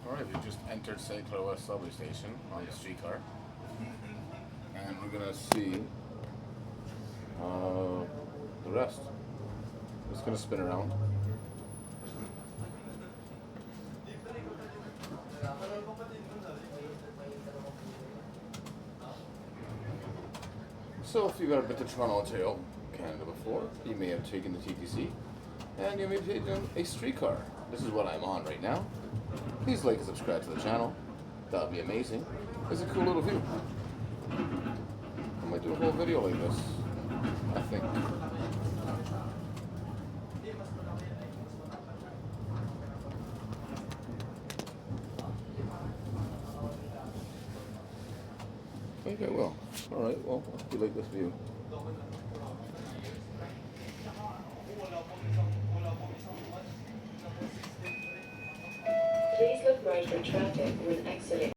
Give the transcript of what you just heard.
Alright, we just entered St Clair West subway station on the streetcar. And we're gonna see the rest. It's gonna spin around. So if you've ever been to Toronto, Ontario, Canada before, you may have taken the TTC, and you may have taken a streetcar. This is what I'm on right now. Please like and subscribe to the channel. That would be amazing. It's a cool little view. I might do a whole video like this, I think. I think I will. Alright, well, I hope you like this view. Please look right for traffic when exiting.